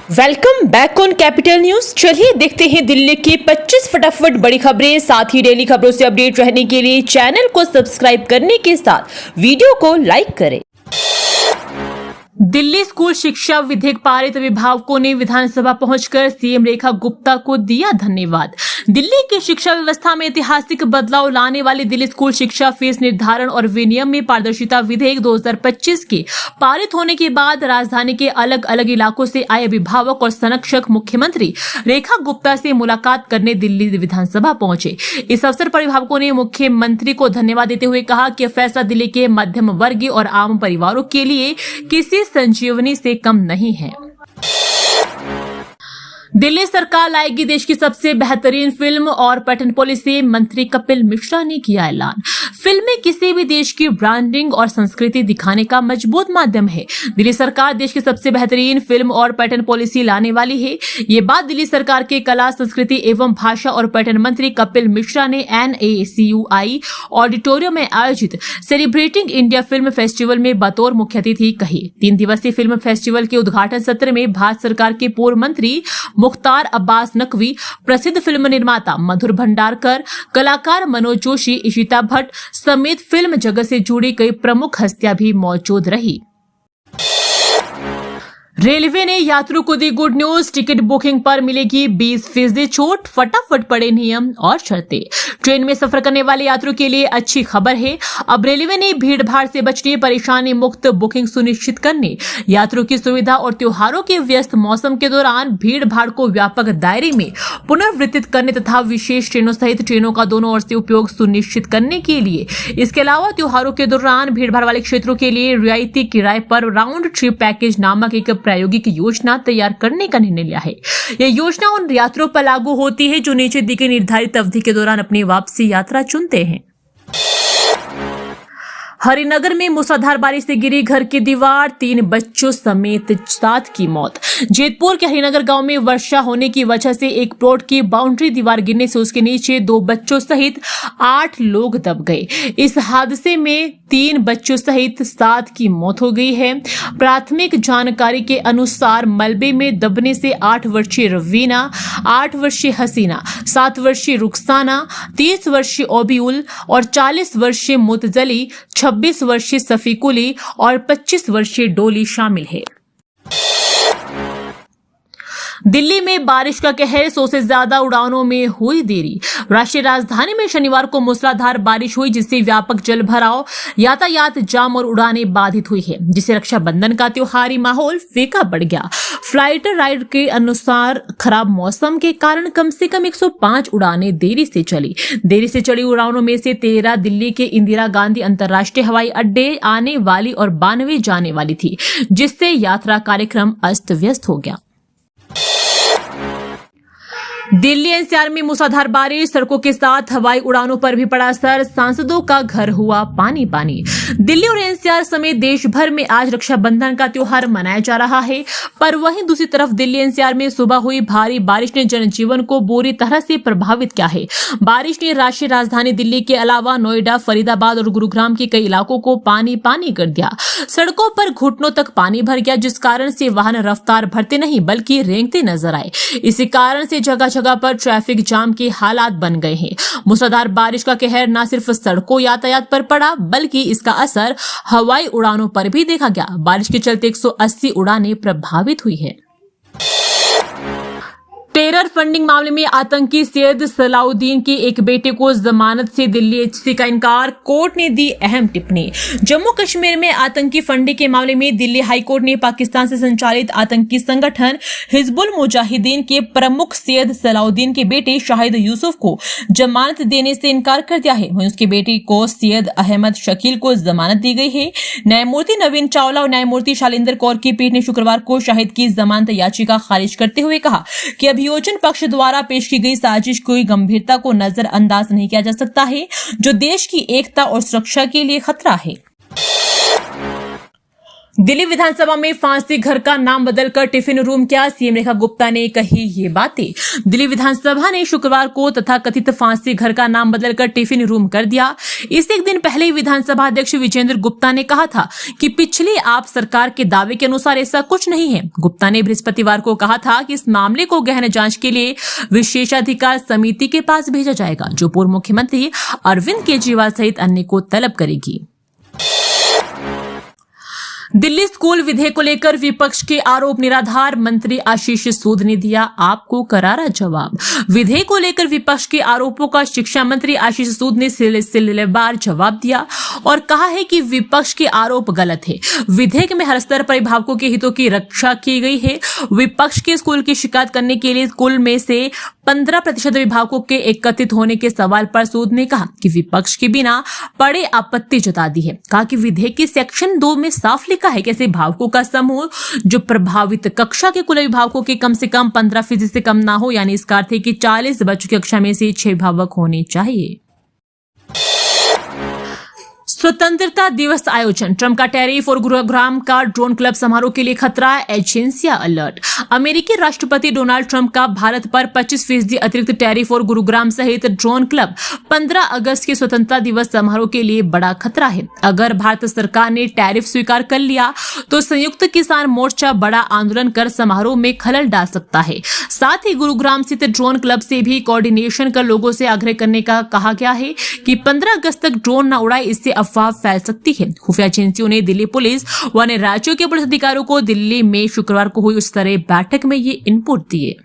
Welcome back on capital news. चलिए देखते हैं दिल्ली की 25 फटाफट बड़ी खबरें। साथ ही डेली खबरों से अपडेट रहने के लिए चैनल को सब्सक्राइब करने के साथ वीडियो को लाइक करें। दिल्ली स्कूल शिक्षा विधेयक पारित, अभिभावकों ने विधानसभा पहुंचकर सीएम रेखा गुप्ता को दिया धन्यवाद। दिल्ली की शिक्षा व्यवस्था में ऐतिहासिक बदलाव लाने वाली दिल्ली स्कूल शिक्षा फीस निर्धारण और विनियम में पारदर्शिता विधेयक 2025 के पारित होने के बाद राजधानी के अलग अलग इलाकों से आए अभिभावक और संरक्षक मुख्यमंत्री रेखा गुप्ता से मुलाकात करने दिल्ली विधानसभा पहुंचे। इस अवसर पर अभिभावकों ने मुख्यमंत्री को धन्यवाद देते हुए कहा कि फैसला दिल्ली के मध्यम वर्गीय और आम परिवारों के लिए किसी संजीवनी से कम नहीं है। दिल्ली सरकार लाएगी देश की सबसे बेहतरीन फिल्म और पर्यटन पॉलिसी, मंत्री कपिल मिश्रा ने किया ऐलान। फिल्में किसी भी देश की ब्रांडिंग और संस्कृति दिखाने का मजबूत माध्यम है। दिल्ली सरकार देश की सबसे बेहतरीन फिल्म और पर्यटन पॉलिसी लाने वाली है। ये बात दिल्ली सरकार के कला, संस्कृति एवं भाषा और पर्यटन मंत्री कपिल मिश्रा ने NACUI ऑडिटोरियम में आयोजित सेलिब्रेटिंग इंडिया फिल्म फेस्टिवल में बतौर मुख्य अतिथि कही। 3 दिवसीय फिल्म फेस्टिवल के उद्घाटन सत्र में भारत सरकार के पूर्व मंत्री मुख्तार अब्बास नकवी, प्रसिद्ध फिल्म निर्माता मधुर भंडारकर, कलाकार मनोज जोशी, इशिता भट्ट समेत फिल्म जगत से जुड़ी कई प्रमुख हस्तियां भी मौजूद रही। रेलवे ने यात्रियों को दी गुड न्यूज, टिकट बुकिंग पर मिलेगी 20% छूट, फटाफट पड़े नियम और शर्तें। ट्रेन में सफर करने वाले यात्रियों के लिए अच्छी खबर है। अब रेलवे ने भीड़ भाड़ से बचने, परेशानी मुक्त बुकिंग सुनिश्चित करने, यात्रियों की सुविधा और त्योहारों के व्यस्त मौसम के दौरान भीड़ भाड़ को व्यापक दायरे में पुनर्वितरित करने तथा विशेष ट्रेनों सहित ट्रेनों का दोनों ओर से उपयोग सुनिश्चित करने के लिए, इसके अलावा त्योहारों के दौरान भीड़ भाड़ वाले क्षेत्रों के लिए रियायती किराए पर राउंड ट्रिप पैकेज नामक एक प्रायोगिक योजना तैयार करने का निर्णय लिया है। यह योजना उन यात्रियों पर लागू होती है जो नीचे दी गई निर्धारित अवधि के दौरान अपनी वापसी यात्रा चुनते हैं। हरिनगर में मूसलाधार बारिश से गिरी घर की दीवार, 3 बच्चों समेत 7 की मौत। जेतपुर के हरिनगर गांव में वर्षा होने की वजह से एक प्लॉट की बाउंड्री दीवार गिरने से उसके नीचे 2 बच्चों सहित 8 लोग दब गए। इस हादसे में 3 बच्चों सहित 7 की मौत हो गई है। प्राथमिक जानकारी के अनुसार मलबे में दबने से 8 वर्षीय रवीना, 8 वर्षीय हसीना, 7 वर्षीय रुखसाना, 30 वर्षीय ओबिउल और 40 वर्षीय मुतजली, 26 वर्षीय सफीकुली और 25 वर्षीय डोली शामिल है। दिल्ली में बारिश का कहर, 100 से ज्यादा उड़ानों में हुई देरी। राष्ट्रीय राजधानी में शनिवार को मूसलाधार बारिश हुई जिससे व्यापक जल भराव, यातायात जाम और उड़ानें बाधित हुई है, जिससे रक्षाबंधन का त्योहारी माहौल फीका पड़ गया। फ्लाइट राइड के अनुसार खराब मौसम के कारण कम से कम 105 उड़ानें देरी से चली। देरी से चली उड़ानों में से 13 दिल्ली के इंदिरा गांधी अंतर्राष्ट्रीय हवाई अड्डे आने वाली और 92 जाने वाली थी, जिससे यात्रा कार्यक्रम अस्त व्यस्त हो गया। दिल्ली एनसीआर में मूसलाधार बारिश, सड़कों के साथ हवाई उड़ानों पर भी पड़ा असर, सांसदों का घर हुआ पानी पानी। दिल्ली और एनसीआर समेत देश भर में आज रक्षाबंधन का त्योहार मनाया जा रहा है, पर वहीं दूसरी तरफ दिल्ली एनसीआर में सुबह हुई भारी बारिश ने जनजीवन को बुरी तरह से प्रभावित किया है। बारिश ने राष्ट्रीय राजधानी दिल्ली के अलावा नोएडा, फरीदाबाद और गुरुग्राम के कई इलाकों को पानी पानी कर दिया। सड़कों पर घुटनों तक पानी भर गया, जिस कारण से वाहन रफ्तार भरते नहीं बल्कि रेंगते नजर आए। इसी कारण से जगह जगह पर ट्रैफिक जाम के हालात बन गए हैं। मूसलाधार बारिश का कहर न सिर्फ सड़कों यातायात पर पड़ा बल्कि इसका असर हवाई उड़ानों पर भी देखा गया। बारिश के चलते 180 उड़ानें प्रभावित हुई है। टेरर फंडिंग मामले में आतंकी सैयद सलाउद्दीन के एक बेटे को जमानत से दिल्ली एचसी का इनकार, कोर्ट ने दी अहम टिप्पणी। जम्मू कश्मीर में आतंकी फंडिंग के मामले में दिल्ली हाईकोर्ट ने पाकिस्तान से संचालित आतंकी संगठन हिजबुल मुजाहिदीन के प्रमुख सैयद सलाउद्दीन के बेटे शाहिद यूसुफ को जमानत देने से इनकार कर दिया है। वहीं उसके बेटे को सैयद अहमद शकील को जमानत दी गई है। न्यायमूर्ति नवीन चावला और न्यायमूर्ति शालिंदर कौर की पीठ ने शुक्रवार को शाहिद की जमानत याचिका खारिज करते हुए कहा कि अभियोजन पक्ष द्वारा पेश की गई साजिश कोई गंभीरता को नजरअंदाज नहीं किया जा सकता है, जो देश की एकता और सुरक्षा के लिए खतरा है। दिल्ली विधानसभा में फांसी घर का नाम बदलकर टिफिन रूम किया, सीएम रेखा गुप्ता ने कही ये बातें। दिल्ली विधानसभा ने शुक्रवार को तथाकथित फांसी घर का नाम बदलकर टिफिन रूम कर दिया। इससे एक दिन पहले विधानसभा अध्यक्ष विजेंद्र गुप्ता ने कहा था कि पिछली आप सरकार के दावे के अनुसार ऐसा कुछ नहीं है। गुप्ता ने बृहस्पतिवार को कहा था कि इस मामले को गहन जांच के लिए विशेषाधिकार समिति के पास भेजा जाएगा, जो पूर्व मुख्यमंत्री अरविंद केजरीवाल सहित अन्य को तलब करेगी। दिल्ली स्कूल विधेयक को लेकर विपक्ष के आरोप निराधार, मंत्री आशीष सूद ने दिया आपको करारा जवाब। विधेयक को लेकर विपक्ष के आरोपों का शिक्षा मंत्री आशीष सूद ने सिलसिलेवार जवाब दिया और कहा है कि विपक्ष के आरोप गलत है। विधेयक में हर स्तर पर अभिभावकों के हितों की रक्षा की गई है। विपक्ष के स्कूल की शिकायत करने के लिए स्कूल में से 15% अभिभावकों के एकत्रित होने के सवाल पर सूद ने कहा कि विपक्ष के बिना पड़े आपत्ति जता दी है। कहा कि विधेयक के सेक्शन 2 में साफ लिखा है कि ऐसे अभिभावकों का समूह जो प्रभावित कक्षा के कुल अभिभावकों के कम से कम 15% से कम ना हो, यानी इसका अर्थ है कि 40 बच्चों की कक्षा में से 6 अभिभावक होने चाहिए। स्वतंत्रता दिवस आयोजन, ट्रंप का टैरिफ और गुरुग्राम का ड्रोन क्लब समारोह के लिए खतरा, एजेंसियां अलर्ट। अमेरिकी राष्ट्रपति डोनाल्ड ट्रंप का भारत पर 25% अतिरिक्त टैरिफ और गुरुग्राम सहित ड्रोन क्लब 15 अगस्त के स्वतंत्रता दिवस समारोह के लिए बड़ा खतरा है। अगर भारत सरकार ने टैरिफ स्वीकार कर लिया तो संयुक्त किसान मोर्चा बड़ा आंदोलन कर समारोह में खलल डाल सकता है। साथ ही गुरुग्राम स्थित ड्रोन क्लब से भी कोऑर्डिनेशन कर लोगों से आग्रह करने का कहा गया है कि 15 अगस्त तक ड्रोन न उड़ाए, इससे अफवाह फैल सकती है। खुफिया एजेंसियों ने दिल्ली पुलिस व अन्य राज्यों के पुलिस अधिकारियों को दिल्ली में शुक्रवार को हुई उच्च स्तरीय बैठक में ये इनपुट दिए।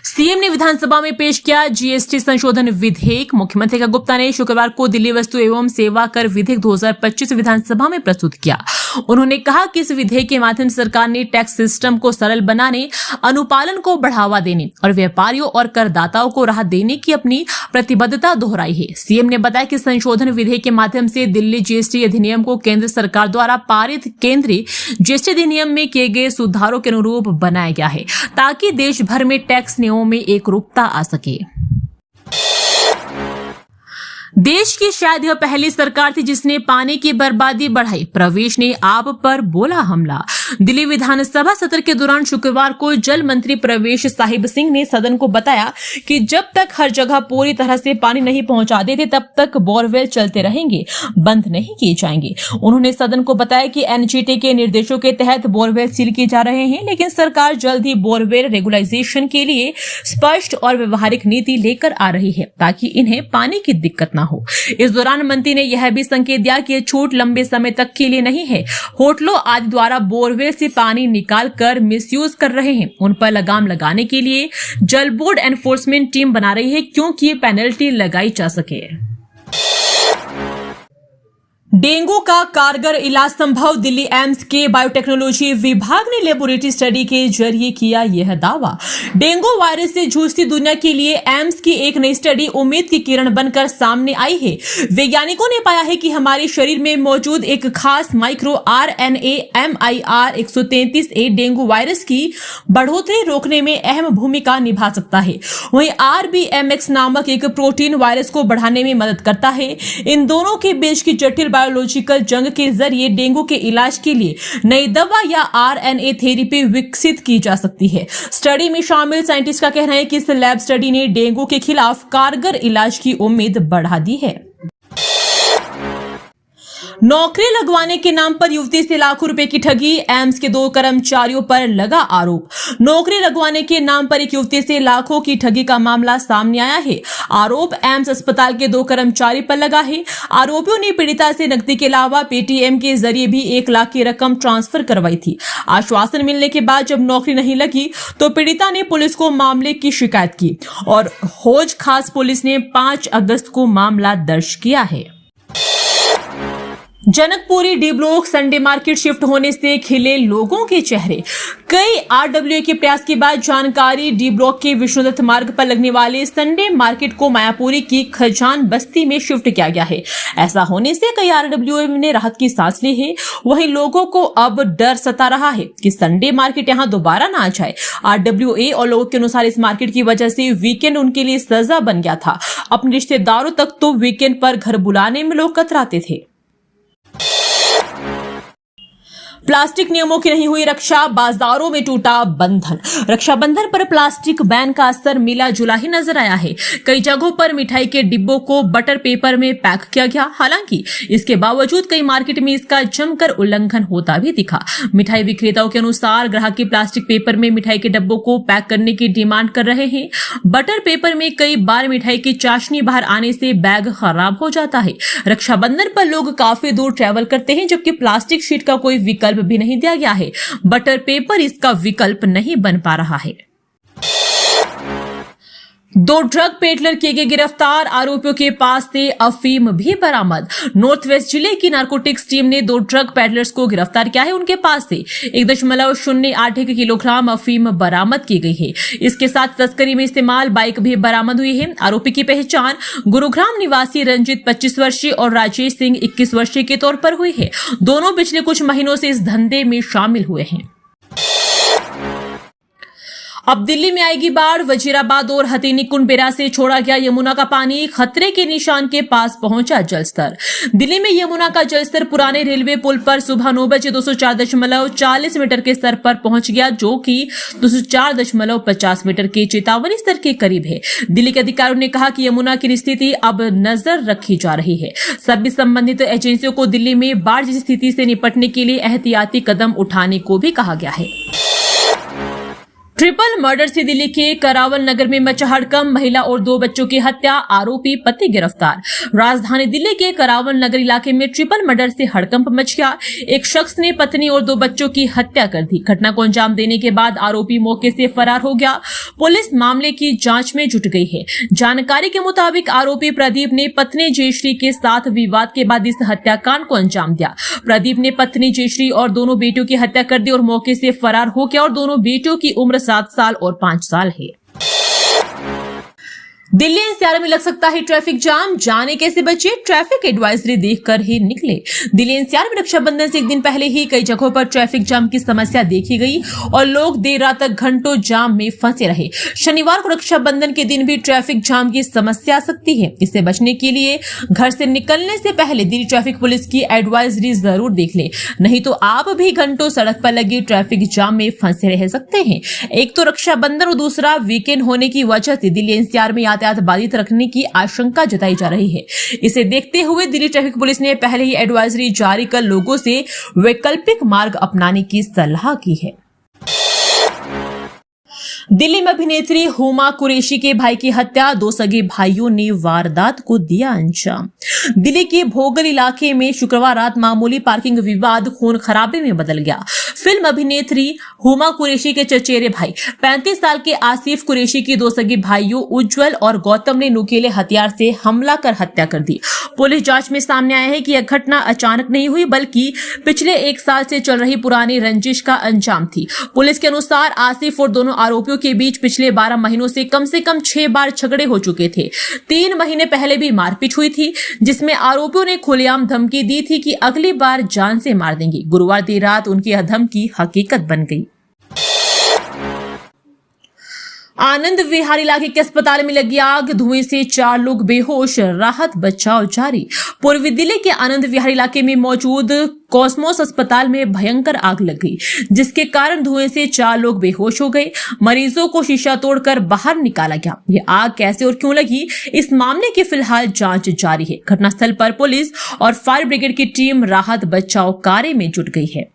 सीएम ने विधानसभा में पेश किया जीएसटी संशोधन विधेयक। मुख्यमंत्री रेखा गुप्ता ने शुक्रवार को दिल्ली वस्तु एवं सेवा कर विधेयक 2025 विधानसभा में प्रस्तुत किया। उन्होंने कहा कि इस विधेयक के माध्यम से सरकार ने टैक्स सिस्टम को सरल बनाने, अनुपालन को बढ़ावा देने और व्यापारियों और करदाताओं को राहत देने की अपनी प्रतिबद्धता दोहराई है। सीएम ने बताया कि संशोधन विधेयक के माध्यम से दिल्ली जीएसटी अधिनियम को केंद्र सरकार द्वारा पारित केंद्रीय जीएसटी अधिनियम में किए गए सुधारों के अनुरूप बनाया गया है, ताकि देश भर में टैक्स नियमों में एकरूपता आ सके। देश की शायद यह पहली सरकार थी जिसने पानी की बर्बादी बढ़ाई, प्रवेश ने आप पर बोला हमला। दिल्ली विधानसभा सत्र के दौरान शुक्रवार को जल मंत्री प्रवेश साहिब सिंह ने सदन को बताया कि जब तक हर जगह पूरी तरह से पानी नहीं पहुंचा देते तब तक बोरवेल चलते रहेंगे, बंद नहीं किए जाएंगे। उन्होंने सदन को बताया कि एनजीटी के निर्देशों के तहत बोरवेल सील किए जा रहे हैं, लेकिन सरकार जल्द ही बोरवेल रेगुलाइजेशन के लिए स्पष्ट और व्यवहारिक नीति लेकर आ रही है, ताकि इन्हें पानी की दिक्कत न हो। इस दौरान मंत्री ने यह भी संकेत दिया कि छूट लंबे समय तक के लिए नहीं है। होटलों आदि द्वारा बोरवेल से पानी निकाल कर मिसयूज कर रहे हैं, उन पर लगाम लगाने के लिए जल बोर्ड एनफोर्समेंट टीम बना रही है, क्योंकि ये पेनल्टी लगाई जा सके। डेंगू का कारगर इलाज संभव, दिल्ली एम्स के बायोटेक्नोलॉजी विभाग ने लेबोरेटरी स्टडी के जरिए किया यह दावा। डेंगू वायरस से जूझती दुनिया के लिए एम्स की एक नई स्टडी उम्मीद की किरण बनकर सामने आई है। वैज्ञानिकों ने पाया है कि हमारे शरीर में मौजूद एक खास micro RNA MIR 133A dengue virus की बढ़ोतरी रोकने में अहम भूमिका निभा सकता है। वहीं RBMX नामक एक प्रोटीन वायरस को बढ़ाने में मदद करता है। इन दोनों के बीच की जटिल बायोलॉजिकल जंग के जरिए डेंगू के इलाज के लिए नई दवा या RNA थेरेपी विकसित की जा सकती है। स्टडी में शामिल साइंटिस्ट का कहना है कि इस लैब स्टडी ने डेंगू के खिलाफ कारगर इलाज की उम्मीद बढ़ा दी है। नौकरी लगवाने के नाम पर युवती से लाखों रुपए की ठगी, एम्स के 2 कर्मचारियों पर लगा आरोप। नौकरी लगवाने के नाम पर एक युवती से लाखों की ठगी का मामला सामने आया है। आरोप एम्स अस्पताल के 2 कर्मचारी पर लगा है। आरोपियों ने पीड़िता से नकदी के अलावा पेटीएम के जरिए भी 1 लाख की रकम ट्रांसफर करवाई थी। आश्वासन मिलने के बाद जब नौकरी नहीं लगी तो पीड़िता ने पुलिस को मामले की शिकायत की और हौज खास पुलिस ने 5 अगस्त को मामला दर्ज किया है। Janakpuri D block Sunday market shift होने से खिले लोगों के चेहरे। कई RWA के प्रयास के बाद जानकारी डी ब्लॉक के विष्णुदत्त मार्ग पर लगने वाले संडे मार्केट को मायापुरी की खजान बस्ती में शिफ्ट किया गया है। ऐसा होने से कई RWA ने राहत की सांस ली है। वहीं लोगों को अब डर सता रहा है कि संडे मार्केट यहां दोबारा ना आ जाए। RWA और लोगों के अनुसार इस मार्केट की वजह से वीकेंड उनके लिए सजा बन गया था। अपने रिश्तेदारों तक तो वीकेंड पर घर बुलाने में लोग कतराते थे। प्लास्टिक नियमों की नहीं हुई रक्षा, बाजारों में टूटा बंधन। रक्षाबंधन पर प्लास्टिक बैन का असर मिला जुला ही नजर आया है। कई जगहों पर मिठाई के डिब्बों को बटर पेपर में पैक किया गया। हालांकि इसके बावजूद कई मार्केट में इसका जमकर उल्लंघन होता भी दिखा। मिठाई विक्रेताओं के अनुसार ग्राहक की प्लास्टिक पेपर में मिठाई के डब्बों को पैक करने की डिमांड कर रहे हैं। बटर पेपर में कई बार मिठाई की चाशनी बाहर आने से बैग खराब हो जाता है। रक्षाबंधन पर लोग काफी दूर ट्रैवल करते हैं, जबकि प्लास्टिक शीट का कोई विकल्प भी नहीं दिया गया है। बटर पेपर इसका विकल्प नहीं बन पा रहा है। 2 ड्रग पेडलर किए गए गिरफ्तार, आरोपियों के पास से अफीम भी बरामद। नॉर्थ वेस्ट जिले की नारकोटिक्स टीम ने 2 ड्रग पेडलर्स को गिरफ्तार किया है। उनके पास से 1.081 किलोग्राम अफीम बरामद की गई है। इसके साथ तस्करी में इस्तेमाल बाइक भी बरामद हुई है। आरोपी की पहचान गुरुग्राम निवासी रंजित 25 वर्षीय और राजेश सिंह 21 वर्षीय के तौर पर हुई है। दोनों पिछले कुछ महीनों से इस धंधे में शामिल हुए हैं। अब दिल्ली में आएगी बाढ़, वजीराबाद और हथीनी कुंड बैराज से छोड़ा गया यमुना का पानी, खतरे के निशान के पास पहुंचा जलस्तर। दिल्ली में यमुना का जलस्तर पुराने रेलवे पुल पर सुबह 9 बजे 204.40 मीटर के स्तर पर पहुंच गया, जो कि 204.50 मीटर के चेतावनी स्तर के करीब है। दिल्ली के अधिकारियों ने कहा कि यमुना की स्थिति अब नजर रखी जा रही है। सभी संबंधित एजेंसियों को दिल्ली में बाढ़ जैसी स्थिति से निपटने के लिए एहतियाती कदम उठाने को भी कहा गया है। ट्रिपल मर्डर से दिल्ली के करावल नगर में मचा हड़कंप, महिला और 2 बच्चों की हत्या, आरोपी पति गिरफ्तार। राजधानी दिल्ली के करावल नगर इलाके में ट्रिपल मर्डर से हड़कंप मच गया। एक शख्स ने पत्नी और 2 बच्चों की हत्या कर दी। घटना को अंजाम देने के बाद आरोपी मौके से फरार हो गया। पुलिस मामले की जांच में जुट गई है। जानकारी के मुताबिक आरोपी प्रदीप ने पत्नी जयश्री के साथ विवाद के बाद इस हत्याकांड को अंजाम दिया। प्रदीप ने पत्नी जयश्री और दोनों बेटियों की हत्या कर दी और मौके से फरार हो गया और दोनों बेटियों की उम्र 7 साल और 5 साल है। दिल्ली एनसीआर में लग सकता है ट्रैफिक जाम, जाने कैसे बचे, ट्रैफिक एडवाइजरी देखकर ही निकले। दिल्ली एनसीआर में रक्षाबंधन से एक दिन पहले ही कई जगहों पर ट्रैफिक जाम की समस्या देखी गई और लोग देर रात तक घंटों जाम में फंसे रहे। शनिवार को रक्षाबंधन के दिन भी ट्रैफिक जाम की समस्या आ सकती है। इससे बचने के लिए घर से निकलने से पहले दिल्ली ट्रैफिक पुलिस की एडवाइजरी जरूर देख ले, नहीं तो आप भी घंटों सड़क पर लगे ट्रैफिक जाम में फंसे रह सकते हैं। एक तो रक्षाबंधन और दूसरा वीकेंड होने की वजह से दिल्ली एनसीआर में यातायात बाधित रखने की आशंका जताई जा रही है। इसे देखते हुए दिल्ली ट्रैफिक पुलिस ने पहले ही एडवाइजरी जारी कर लोगों से वैकल्पिक मार्ग अपनाने की सलाह की है। दिल्ली में अभिनेत्री हुमा कुरैशी के भाई की हत्या, 2 सगे भाइयों ने वारदात को दिया अंजाम। दिल्ली के भोगल इलाके में शुक्रवार रात मामूली पार्किंग विवाद खून खराबे में बदल गया। फिल्म अभिनेत्री हुमा कुरैशी के चचेरे भाई 35 साल के आसिफ कुरैशी की 2 सगे भाइयों उज्जवल और गौतम ने नुकीले हथियार से हमला कर हत्या कर दी। पुलिस जांच में सामने आया है कि यह घटना अचानक नहीं हुई, बल्कि पिछले 1 साल से चल रही पुरानी रंजिश का अंजाम थी। पुलिस के अनुसार आसिफ और दोनों आरोपियों के बीच पिछले 12 महीनों से कम 6 बार झगड़े हो चुके थे। 3 महीने पहले भी मारपीट हुई थी, जिसमें आरोपियों ने खुलेआम धमकी दी थी कि अगली बार जान से मार देंगे। गुरुवार देर रात उनकी यह धमकी हकीकत बन गई। आनंद विहार इलाके के अस्पताल में लगी आग, धुएं से 4 लोग बेहोश, राहत बचाव जारी। पूर्वी दिल्ली के आनंद विहार इलाके में मौजूद कॉस्मोस अस्पताल में भयंकर आग लग गई, जिसके कारण धुएं से 4 लोग बेहोश हो गए। मरीजों को शीशा तोड़कर बाहर निकाला गया। ये आग कैसे और क्यों लगी, इस मामले की फिलहाल जांच जारी है। घटनास्थल पर पुलिस और फायर ब्रिगेड की टीम राहत बचाव कार्य में जुट गई है।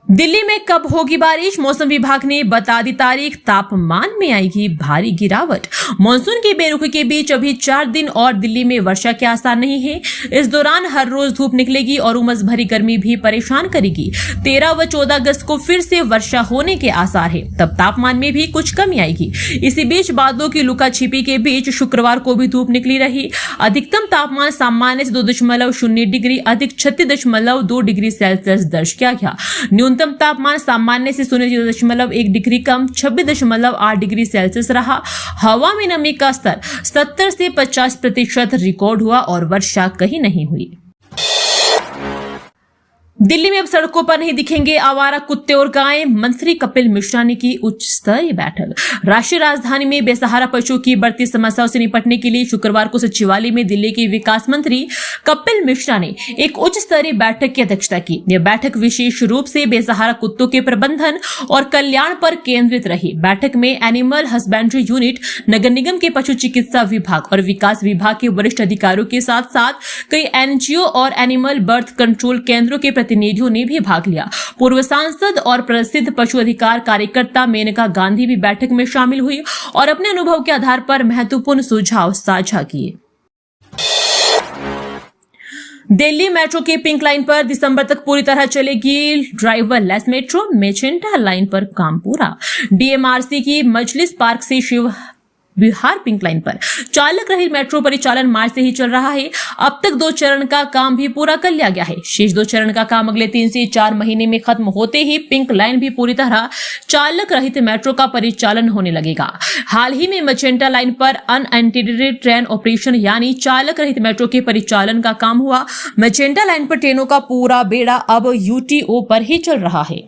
दिल्ली में कब होगी बारिश, मौसम विभाग ने बता दी तारीख, तापमान में आएगी भारी गिरावट। मानसून की बेरुखी के बीच अभी 4 दिन और दिल्ली में वर्षा के आसार नहीं है। इस दौरान हर रोज धूप निकलेगी और उमस भरी गर्मी भी परेशान करेगी। 13 व 14 अगस्त को फिर से वर्षा होने के आसार है, तब तापमान में भी कुछ कमी आएगी। इसी बीच बादलों की लुका छिपी के बीच शुक्रवार को भी धूप निकली रही। अधिकतम तापमान सामान्य से 2.0 डिग्री अधिक 36.2 डिग्री सेल्सियस दर्ज किया गया। न्यूनतम तापमान सामान्य से 0.1 डिग्री कम 26.8 डिग्री सेल्सियस रहा। हवा में नमी का स्तर 70 से 50% रिकॉर्ड हुआ और वर्षा कहीं नहीं हुई। दिल्ली में अब सड़कों पर नहीं दिखेंगे आवारा कुत्ते और गायें, मंत्री कपिल मिश्रा ने की उच्च स्तरीय बैठक। राष्ट्रीय राजधानी में बेसहारा पशुओं की बढ़ती समस्याओं से निपटने के लिए शुक्रवार को सचिवालय में दिल्ली के विकास मंत्री कपिल मिश्रा ने एक उच्च स्तरीय बैठक की अध्यक्षता की। यह बैठक विशेष रूप से बेसहारा कुत्तों के प्रबंधन और कल्याण पर केंद्रित रही। बैठक में एनिमल हस्बेंड्री यूनिट, नगर निगम के पशु चिकित्सा विभाग और विकास विभाग के वरिष्ठ अधिकारियों के साथ साथ कई एनजीओ और एनिमल बर्थ कंट्रोल केंद्रों के प्रतिनिधियों ने भी भाग लिया। पूर्व सांसद और प्रसिद्ध पशु अधिकार कार्यकर्ता मेनका गांधी भी बैठक में शामिल हुई और अपने अनुभव के आधार पर महत्वपूर्ण सुझाव साझा किए। दिल्ली मेट्रो की पिंक लाइन पर दिसंबर तक पूरी तरह चलेगी ड्राइवरलेस मेट्रो। मेजेंटा लाइन पर काम पूरा। डीएमआरसी की मजलिस पार्क से शिव विहार पिंक लाइन पर चालक रहित मेट्रो परिचालन मार्च से ही चल रहा है। अब तक 2 चरण का काम भी पूरा कर लिया गया है। शेष 2 चरण का काम अगले 3 से 4 महीने में खत्म होते ही पिंक लाइन भी पूरी तरह चालक रहित मेट्रो का परिचालन होने लगेगा। हाल ही में मजेंटा लाइन पर अनएंटिडेड ट्रेन ऑपरेशन यानी चालक रहित मेट्रो के परिचालन का काम हुआ। मजेंटा लाइन पर ट्रेनों का पूरा बेड़ा अब यूटीओ पर ही चल रहा है।